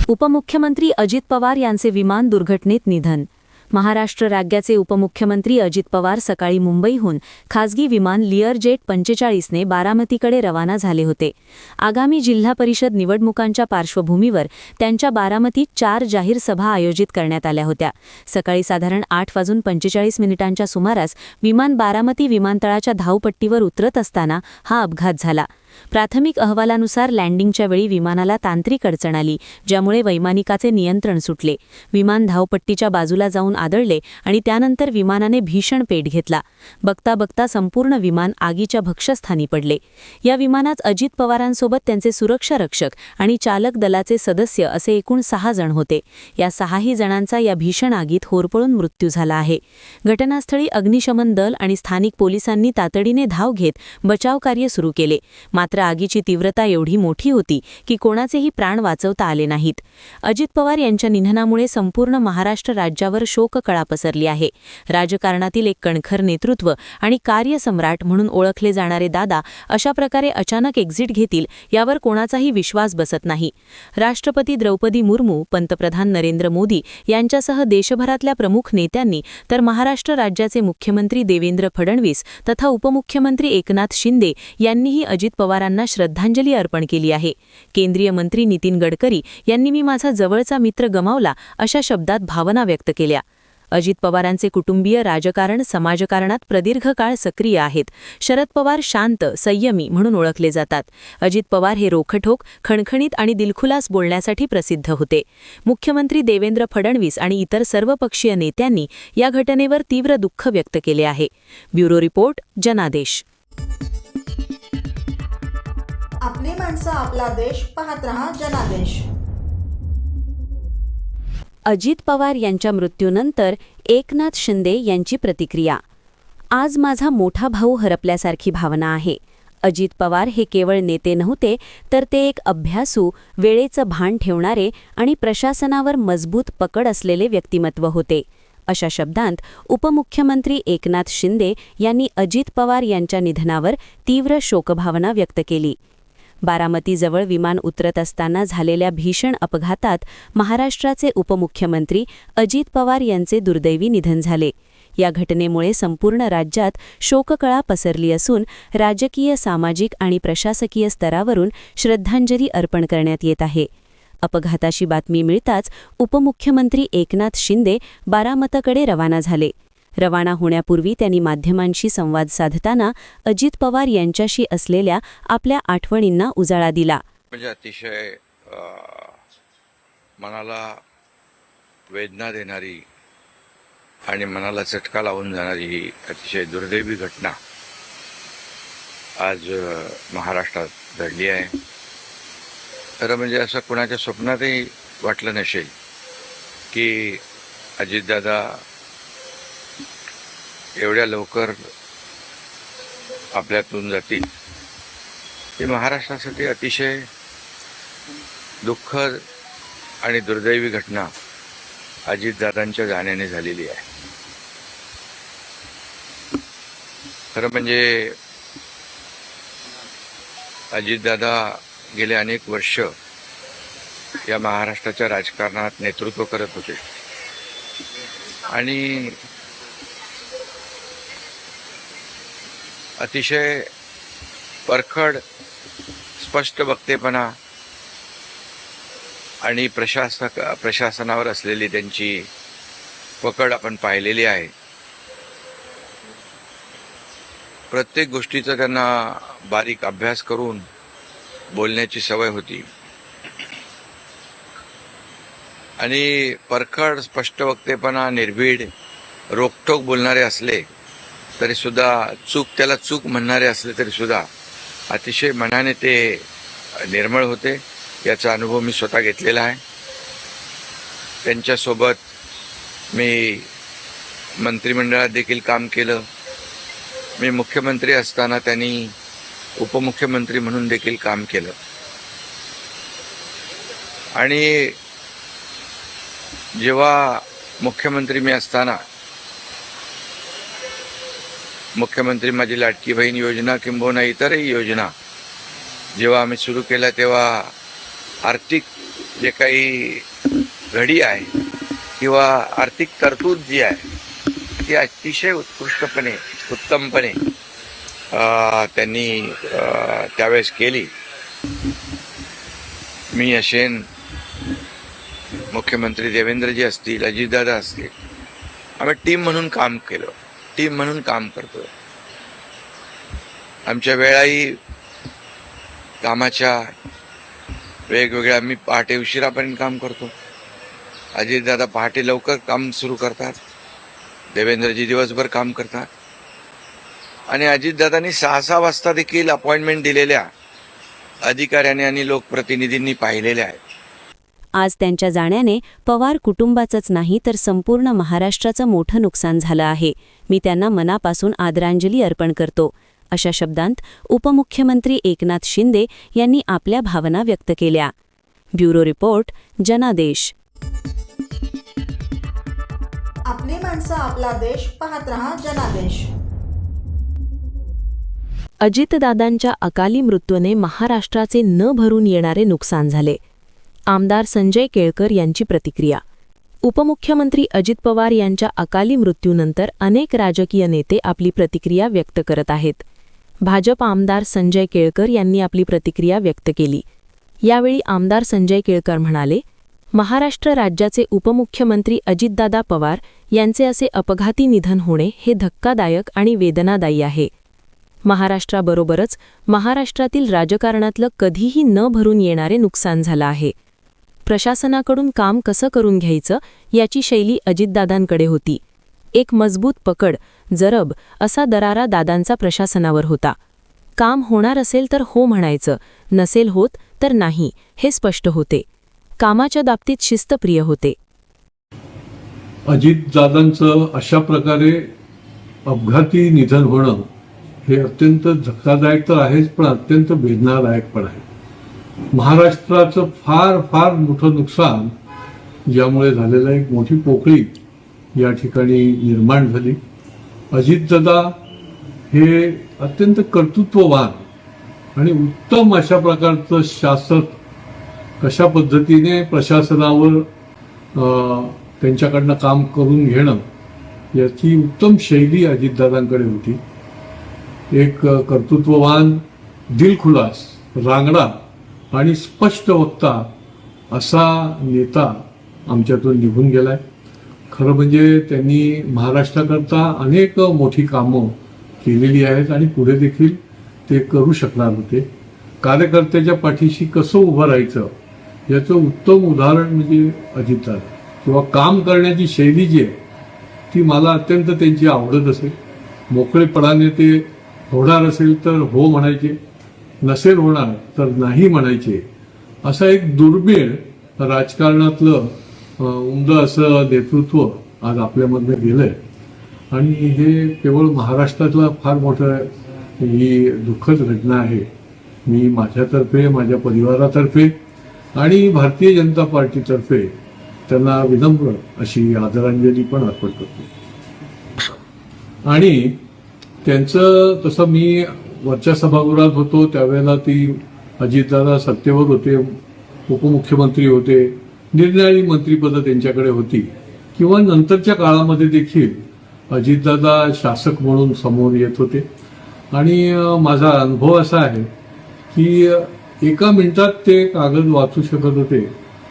उपमुख्यमंत्री अजित पवार यांचे विमान दुर्घटनेत निधन. महाराष्ट्र राज्याचे उपमुख्यमंत्री अजित पवार सकाळी मुंबईहून खासगी विमान लिअरजेट 45ने बारामतीकडे रवाना झाले होते. आगामी जिल्हा परिषद निवडणुकांच्या पार्श्वभूमीवर त्यांच्या बारामतीत 4 जाहीर सभा आयोजित करण्यात आल्या होत्या. सकाळी साधारण 8:45 सुमारास विमान बारामती विमानतळाच्या धावपट्टीवर उतरत असताना हा अपघात झाला. प्राथमिक अहवालानुसार लँडिंगच्या वेळी विमानाला तांत्रिक अडचण आली, ज्यामुळे वैमानिकाचे नियंत्रण सुटले. विमान धावपट्टीच्या बाजूला जाऊन आदळले आणि त्यानंतर विमानाने भीषण पेट घेतला. बघता बघता संपूर्ण विमान आगीच्या भक्ष्यस्थानी पडले. या विमानात अजित पवारांसोबत त्यांचे सुरक्षा रक्षक आणि चालक दलाचे सदस्य असे एकूण 6 जण होते. या 6ही जणांचा या भीषण आगीत होरपळून मृत्यू झाला आहे. घटनास्थळी अग्निशमन दल आणि स्थानिक पोलिसांनी तातडीने धाव घेत बचाव कार्य सुरू केले. मात्र आगीची तीव्रता एवढी मोठी होती की कोणाचेही प्राण वाचवता आले नाहीत. अजित पवार यांच्या निधनामुळे संपूर्ण महाराष्ट्र राज्यावर शोककळा पसरली आहे. राजकारणातील एक कणखर नेतृत्व आणि कार्यसम्राट म्हणून ओळखले जाणारे दादा अशा प्रकारे अचानक एक्झिट घेतील यावर कोणाचाही विश्वास बसत नाही. राष्ट्रपती द्रौपदी मुर्मू, पंतप्रधान नरेंद्र मोदी यांच्यासह देशभरातल्या प्रमुख नेत्यांनी तर महाराष्ट्र राज्याचे मुख्यमंत्री देवेंद्र फडणवीस तथा उपमुख्यमंत्री एकनाथ शिंदे यांनीही अजित पवारांना श्रद्धांजली अर्पण केली आहे. केंद्रीय मंत्री नितीन गडकरी यांनी मी माझा जवळचा मित्र गमावला अशा शब्दात भावना व्यक्त केल्या. अजित पवारांचे कुटुंबीय राजकारण समाजकारणात प्रदीर्घ काळ सक्रिय आहेत. शरद पवार शांत, संयमी म्हणून ओळखले जातात. अजित पवार हे रोखठोक, खणखणीत आणि दिलखुलास बोलण्यासाठी प्रसिद्ध होते. मुख्यमंत्री देवेंद्र फडणवीस आणि इतर सर्वपक्षीय नेत्यांनी या घटनेवर तीव्र दुःख व्यक्त केले आहे. ब्युरो रिपोर्ट, जनादेश. आपली माणसं, आपला देश. पाहत रहा जनादेश. अजित पवार यांच्या मृत्यूनंतर एकनाथ शिंदे यांची प्रतिक्रिया. आज माझा मोठा भाऊ हरपल्यासारखी भावना आहे. अजित पवार हे केवळ नेते नव्हते, तर ते एक अभ्यासू, वेळेचं भान ठेवणारे आणि प्रशासनावर मजबूत पकड असलेले व्यक्तिमत्व होते. अशा शब्दांत उपमुख्यमंत्री एकनाथ शिंदे यांनी अजित पवार यांच्या निधनावर तीव्र शोकभावना व्यक्त केली. बारामतीजवळ विमान उतरत असताना झालेल्या भीषण अपघातात महाराष्ट्राचे उपमुख्यमंत्री अजित पवार यांचे दुर्दैवी निधन झाले. या घटनेमुळे संपूर्ण राज्यात शोककळा पसरली असून राजकीय, सामाजिक आणि प्रशासकीय स्तरावरून श्रद्धांजली अर्पण करण्यात येत आहे. अपघाताची बातमी मिळताच उपमुख्यमंत्री एकनाथ शिंदे बारामतीकडे रवाना झाले. रवाना होण्यापूर्वी त्यांनी माध्यमांशी संवाद साधताना अजित पवार यांच्याशी असलेल्या आपल्या आठवणींना उजाळा दिला. म्हणजे अतिशय मनाला वेदना देणारी आणि मनाला चटका लावून जाणारी ही अतिशय दुर्दैवी घटना आज महाराष्ट्रात घडली आहे. खरं म्हणजे असं कुणाच्या स्वप्नातही वाटलं नसेल की अजितदादा एवढ्या लवकर आपल्यातून जातील. ही महाराष्ट्रासाठी अतिशय दुःखद आणि दुर्दैवी घटना अजितदादांच्या जाण्याने झालेली आहे. खरं म्हणजे अजितदादा गेले अनेक वर्ष या महाराष्ट्राच्या राजकारणात नेतृत्व करत होते आणि अतिशय परखड, स्पष्ट वक्तेपणा आणि प्रशासनावर असलेली त्यांची पकड आपण पाहिलेली आहे. प्रत्येक गोष्टीचा त्यांना बारीक अभ्यास करून बोलण्याची सवय होती आणि परखड, स्पष्ट वक्तेपणा, निर्भीड, रोखठोक बोलणारे असले तरी सुद्धा, त्याला चूक म्हणणारे असले तरी सुद्धा अतिशय मनाने ते निर्मळ होते. याचा अनुभव मी स्वतः घेतलेला आहे. त्यांच्यासोबत मी मंत्रिमंडळात देखील काम केलं. मी मुख्यमंत्री असताना त्यांनी उपमुख्यमंत्री म्हणून देखील काम केलं आणि जेव्हा मुख्यमंत्री मी असताना मुख्यमंत्री माझी लाडकी बहीण योजना किंबहुना इतरही योजना जेव्हा आम्ही सुरू केल्या तेव्हा आर्थिक जे काही घडी आहे किंवा आर्थिक तरतूद जी आहे ती अतिशय उत्कृष्टपणे उत्तमपणे त्यांनी त्यावेळेस केली. मी असेन, मुख्यमंत्री देवेंद्रजी असतील, अजितदादा असतील, आम्ही टीम म्हणून काम केलं, टीम म्हणून काम करतो. आमच्या वेळाही कामाच्या वेगवेगळ्या, आम्ही पहाटे उशिरापर्यंत काम करतो. अजितदादा पहाटे लवकर काम सुरू करतात, देवेंद्रजी दिवसभर काम करतात. आणि अजितदादांनी 6-6 वाजता देखील अपॉइंटमेंट दिलेल्या अधिकाऱ्यांनी आणि लोकप्रतिनिधींनी पाहिलेल्या आहेत. आज त्यांच्या जाण्याने पवार कुटुंबाचंच नाही तर संपूर्ण महाराष्ट्राचं मोठं नुकसान झालं आहे. मी त्यांना मनापासून आदरांजली अर्पण करतो, अशा शब्दांत उपमुख्यमंत्री एकनाथ शिंदे यांनी आपल्या भावना व्यक्त केल्या. ब्युरो रिपोर्ट, जनादेश. आपली माणसं, आपला देश, पाहत रहा जनादेश. अजितदादांच्या अकाली मृत्यूने महाराष्ट्राचे न भरून येणारे नुकसान झाले. आमदार संजय केळकर यांची प्रतिक्रिया. उपमुख्यमंत्री अजित पवार यांच्या अकाली मृत्यूनंतर अनेक राजकीय नेते आपली प्रतिक्रिया व्यक्त करत आहेत. भाजप आमदार संजय केळकर यांनी आपली प्रतिक्रिया व्यक्त केली. यावेळी आमदार संजय केळकर म्हणाले, महाराष्ट्र राज्याचे उपमुख्यमंत्री अजितदादा पवार यांचे असे अपघाती निधन होणे हे धक्कादायक आणि वेदनादायी आहे. महाराष्ट्राबरोबरच महाराष्ट्रातील राजकारणातलं कधीही न भरून येणारे नुकसान झालं आहे. प्रशासनाकडून काम कसं करून घ्यायचं याची शैली अजितदादांकडे होती. एक मजबूत पकड, जरब असा दरारा दादांचा प्रशासनावर होता. काम होणार असेल तर हो म्हणायचं, नसेल होत तर नाही हे स्पष्ट होते. कामाच्या बाबतीत शिस्तप्रिय होते. अजितदादांचं अशा प्रकारे अपघाती निधन होणं हे अत्यंत धक्कादायक तर आहेच, पण अत्यंत वेदनादायक पण आहे. महाराष्ट्राचं फार फार मोठं नुकसान ज्यामुळे झालेलं, एक मोठी पोकळी या ठिकाणी निर्माण झाली. अजितदादा हे अत्यंत कर्तृत्ववान आणि उत्तम अशा प्रकारचं शासक, कशा पद्धतीने प्रशासनावर त्यांच्याकडनं काम करून घेणं याची उत्तम शैली अजितदादांकडे होती. एक कर्तृत्ववान, दिलखुलास, रांगडा आणि स्पष्ट वक्ता असा नेता आमच्यातून निघून गेलाय. खरं म्हणजे त्यांनी महाराष्ट्राकरता अनेक मोठी कामं केलेली आहेत आणि पुढे देखील ते करू शकणार होते. कार्यकर्त्याच्या पाठीशी कसं उभं राहायचं याचं उत्तम उदाहरण म्हणजे अजितदादा, किंवा काम करण्याची शैली जी आहे ती मला अत्यंत त्यांची आवडत असेल. मोकळेपणाने ते होणार असेल तर हो म्हणायचे, नसेल होणार तर नाही म्हणायचे. असं एक दुर्मिळ राजकारणातलं उमदं असं नेतृत्व आज आपल्यामधनं गेलंय. आणि हे केवळ महाराष्ट्रातलं फार मोठं ही दुःखद घटना आहे. मी माझ्यातर्फे, माझ्या परिवारातर्फे आणि भारतीय जनता पार्टीतर्फे त्यांना विनम्र अशी आदरांजली पण अर्पण करतो. आणि त्यांचं तसं, मी वरच्या सभागृहात होतो त्यावेळेला ती अजितदादा सत्तेवर होते, उपमुख्यमंत्री होते, निरनिराळी मंत्रिपदं त्यांच्याकडे होती, किंवा नंतरच्या काळामध्ये देखील अजितदादा शासक म्हणून समोर येत होते. आणि माझा अनुभव असा आहे की एका मिनिटात ते कागद वाचू शकत होते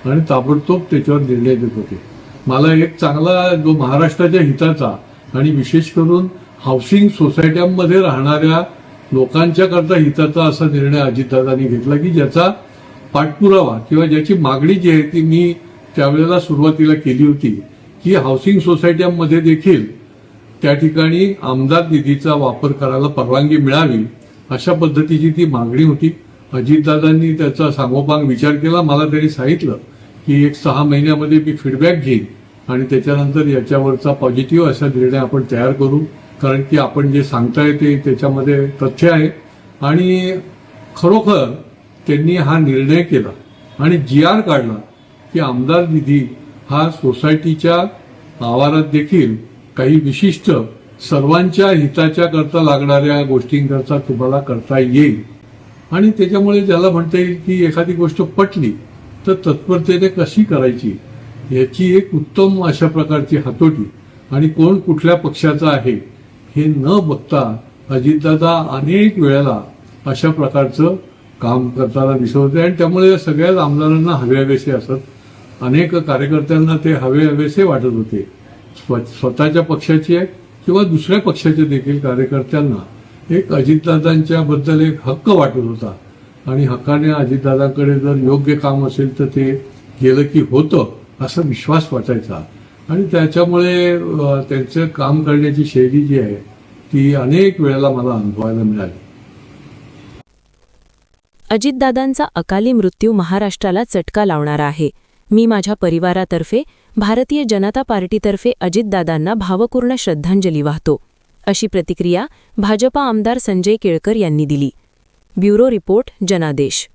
आणि ताबडतोब त्याच्यावर निर्णय देत होते. मला एक चांगला, जो महाराष्ट्राच्या हिताचा आणि विशेष करून हाऊसिंग सोसायट्यांमध्ये राहणाऱ्या लोकांच्या करता हिताचा असा निर्णय अजितदादांनी घेतला की ज्याचा पाठपुरावा किंवा ज्याची मागणी जी आहे ती मी त्यावेळेला सुरुवातीला केली होती की हाऊसिंग सोसायट्यांमध्ये देखील त्या ठिकाणी आमदार निधीचा वापर करायला परवानगी मिळावी, अशा पद्धतीची ती मागणी होती. अजितदादांनी त्याचा सांगोपांग विचार केला. मला त्यांनी सांगितलं की 6 महिन्यामध्ये मी फीडबॅक घेईन आणि त्याच्यानंतर याच्यावरचा पॉझिटिव्ह असा निर्णय आपण तयार करू, कारण की आपण जे सांगताय ते त्याच्यामध्ये तथ्य आहे. आणि खरोखर त्यांनी हा निर्णय केला आणि GR काढला की आमदार निधी हा सोसायटीच्या आवारात देखील काही विशिष्ट सर्वांच्या हिताच्या करता लागणाऱ्या गोष्टींकरता तुम्हाला करता येईल. आणि त्याच्यामुळे ज्याला म्हणता येईल की एखादी गोष्ट पटली तर तत्परतेने कशी करायची याची एक उत्तम अशा प्रकारची हातोटी आणि कोण कुठल्या पक्षाचा आहे हे न बघता अजितदादा अनेक वेळेला अशा प्रकारचं काम करताना दिसत होते आणि त्यामुळे सगळ्याच आमदारांना हवेहवेसे असत. अनेक कार्यकर्त्यांना ते हवेहवेसे वाटत होते. स्वतःच्या पक्षाचे किंवा दुसऱ्या पक्षाचे देखील कार्यकर्त्यांना एक अजितदादांच्या बद्दल एक हक्क वाटत होता आणि हक्काने अजितदादांकडे जर योग्य काम असेल तर ते केलं की होतं असा विश्वास वाटायचा आणि त्याच्यामुळे त्यांचं काम करण्याची शैली जी आहे ती अनेक वेळेला मला अनुभवायला मिळाली. अजितदादांचा अकाली मृत्यू महाराष्ट्राला चटका लावणारा आहे. मी माझ्या परिवारातर्फे भारतीय जनता पार्टीतर्फे अजितदादांना भावपूर्ण श्रद्धांजली वाहतो, अशी प्रतिक्रिया भाजपा आमदार संजय केळकर यांनी दिली. ब्युरो रिपोर्ट, जनादेश.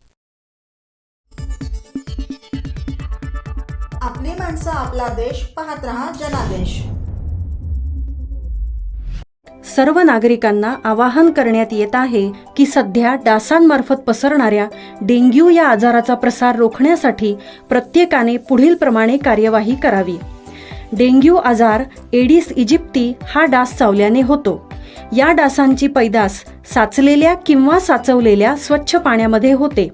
आपली माणसं, आपला देश. पाहत रहा जनादेश. सर्व नागरिकांना आवाहन करण्यात येत आहे की सध्या डासांमार्फत पसरणाऱ्या डेंग्यू या आजाराचा प्रसार रोखण्यासाठी प्रत्येकाने पुढीलप्रमाणे कार्यवाही करावी. डेंग्यू आजार एडिस इजिप्ती हा डास चावल्याने होतो. या डासांची पैदास साचलेल्या किंवा साचवलेल्या स्वच्छ पाण्यामध्ये होते.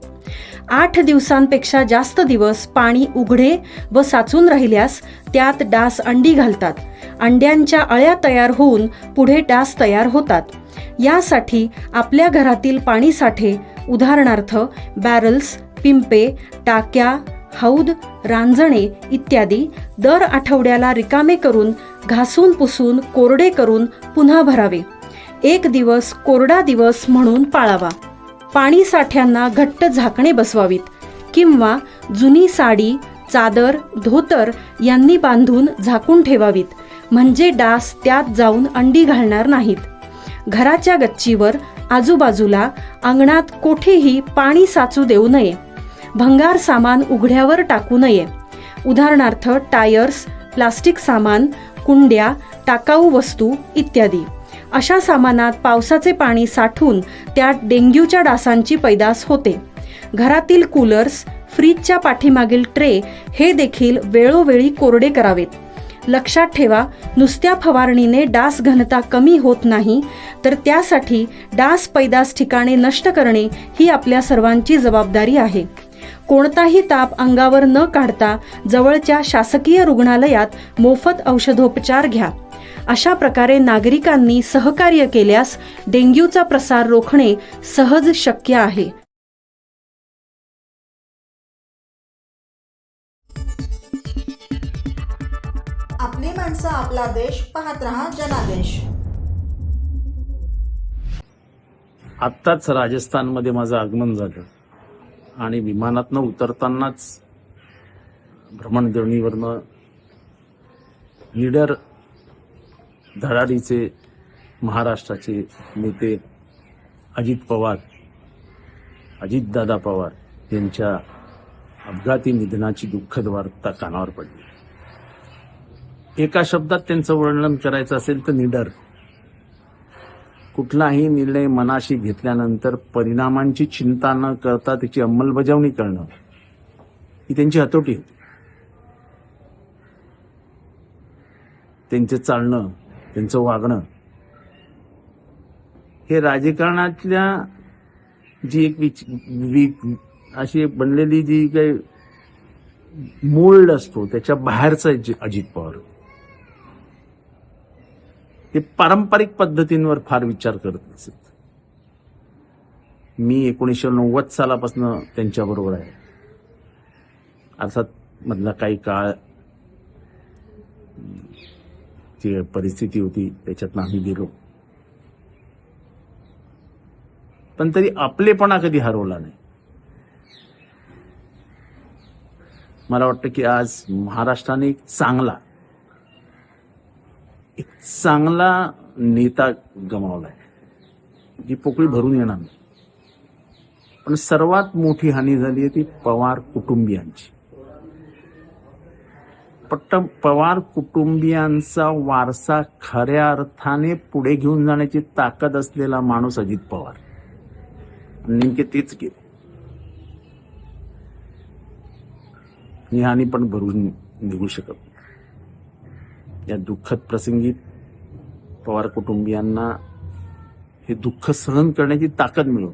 8 दिवसांपेक्षा जास्त दिवस पाणी उघडे व साचून राहिल्यास त्यात डास अंडी घालतात. अंड्यांच्या अळ्या तयार होऊन पुढे डास तयार होतात. यासाठी आपल्या घरातील पाणीसाठे उदाहरणार्थ बॅरल्स, पिंपे, टाक्या, हौद, रांजणे इत्यादी दर आठवड्याला रिकामे करून घासून पुसून कोरडे करून पुन्हा भरावे. 1 दिवस कोरडा दिवस म्हणून पाळावा. पाणी साठ्यांना घट्ट झाकणे बसवावीत किंवा जुनी साडी, चादर, धोतर यांनी बांधून झाकून ठेवावीत, म्हणजे डास त्यात जाऊन अंडी घालणार नाहीत. घराच्या गच्चीवर, आजूबाजूला, अंगणात कोठेही पाणी साचू देऊ नये. भंगार सामान उघड्यावर टाकू नये. उदाहरणार्थ टायर्स, प्लास्टिक सामान, कुंड्या, टाकाऊ वस्तू इत्यादी. अशा सामानात पावसाचे पाणी साठून त्यात डेंग्यूच्या डासांची पैदास होते. घरातील कूलर्स, फ्रीजच्या पाठीमागील ट्रे हे देखील वेळोवेळी कोरडे करावेत. लक्षात ठेवा, नुसत्या फवारणीने डास घनता कमी होत नाही, तर त्यासाठी डास पैदास ठिकाणे नष्ट करणे ही आपल्या सर्वांची जबाबदारी आहे. कोणताही ताप अंगावर न काढता जवळच्या शासकीय रुग्णालयात मोफत औषधोपचार घ्या. अशा प्रकारे नागरिकांनी सहकार्य केल्यास डेंग्यूचा प्रसार रोखणे सहज शक्य आहे. आपली माणसं, आपला देश. पाहत रहा जनादेश. आत्ताच राजस्थानमध्ये माझं आगमन झालं आणि विमानातनं उतरतानाच भ्रमणध्वनीवरनं लीडर धडाडीचे महाराष्ट्राचे नेते अजितदादा पवार यांच्या अपघाती निधनाची दुःखद वार्ता कानावर पडली. एका शब्दात त्यांचं वर्णन करायचं असेल तर निडर. कुठलाही निर्णय मनाशी घेतल्यानंतर परिणामांची चिंता न करता त्याची अंमलबजावणी करणं ही त्यांची हातोटी होती. त्यांचं चालणं, त्यांचं वागणं हे राजकारणातल्या जी एक अशी बनलेली जी काही मोल्ड असतो त्याच्या बाहेरचा अजित पवार ते पारंपरिक पद्धतींवर फार विचार करत नसत. मी 1990 सालापासून त्यांच्याबरोबर आहे. अर्थात मधला काही काळ जी परिस्थिती होती त्याच्यातनं आम्ही गेलो, पण तरी आपलेपणा कधी हरवला नाही. मला वाटतं की आज महाराष्ट्राने एक चांगला नेता गमावलाय, जी पोकळी भरून येणार नाही. पण सर्वात मोठी हानी झाली आहे ती पवार कुटुंबियांची. पवार कुटुंबियांचा वारसा खऱ्या अर्थाने पुढे घेऊन जाण्याची ताकद असलेला माणूस अजित पवार. नेमके तेच केले. ही हानी पण भरून निघू शकत नाही. या दुःखद प्रसंगी पवार कुटुंबियांना हे दुःख सहन करण्याची ताकद मिळवून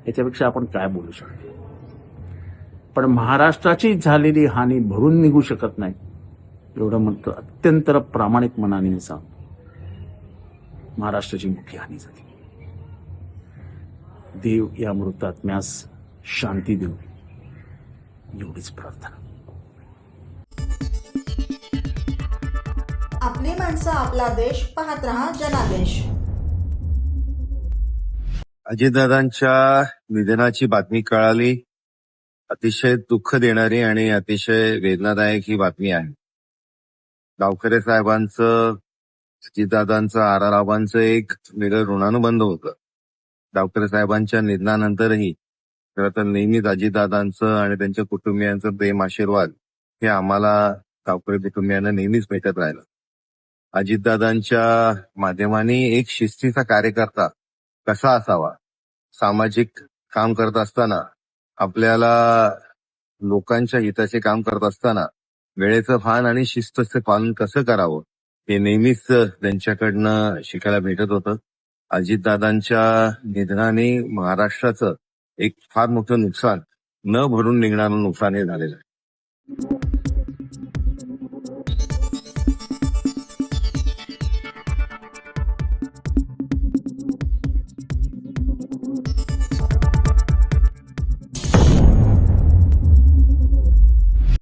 याच्यापेक्षा आपण काय बोलू शकतो. पण महाराष्ट्राची झालेली हानी भरून निघू शकत नाही एवढं म्हणतो अत्यंत प्रामाणिक मनाने मी सांगतो. महाराष्ट्राची मोठी हानी झाली. देव या मृतात्म्यास शांती देऊ एवढीच प्रार्थना. आपली माणसं आपला देश पाहत रहा जनादेश. अजितदादांच्या निधनाची बातमी कळाली. अतिशय दुःख देणारी आणि अतिशय वेदनादायक ही बातमी आहे. गावकरे साहेबांचं, अजितदादांचं, आराराबांचं एक वेगळं ऋणानुबंध होतं. गावकरे साहेबांच्या निधनानंतरही खरं तर नेहमीच अजितदादांचं आणि त्यांच्या कुटुंबियांचं प्रेम आशीर्वाद हे आम्हाला गावकरी कुटुंबियांना नेहमीच भेटत राहिलं. अजितदादांच्या माध्यमाने एक शिस्तीचा कार्यकर्ता कसा असावा, सामाजिक काम करत असताना, आपल्याला लोकांच्या हिताचे काम करत असताना वेळेचं भान आणि शिस्तचं पालन कसं करावं हे नेहमीच त्यांच्याकडनं शिकायला भेटत होतं. अजितदादांच्या निधनाने महाराष्ट्राचं एक फार मोठं नुकसान, न भरून निघणारं नुकसान हे झालेलं आहे.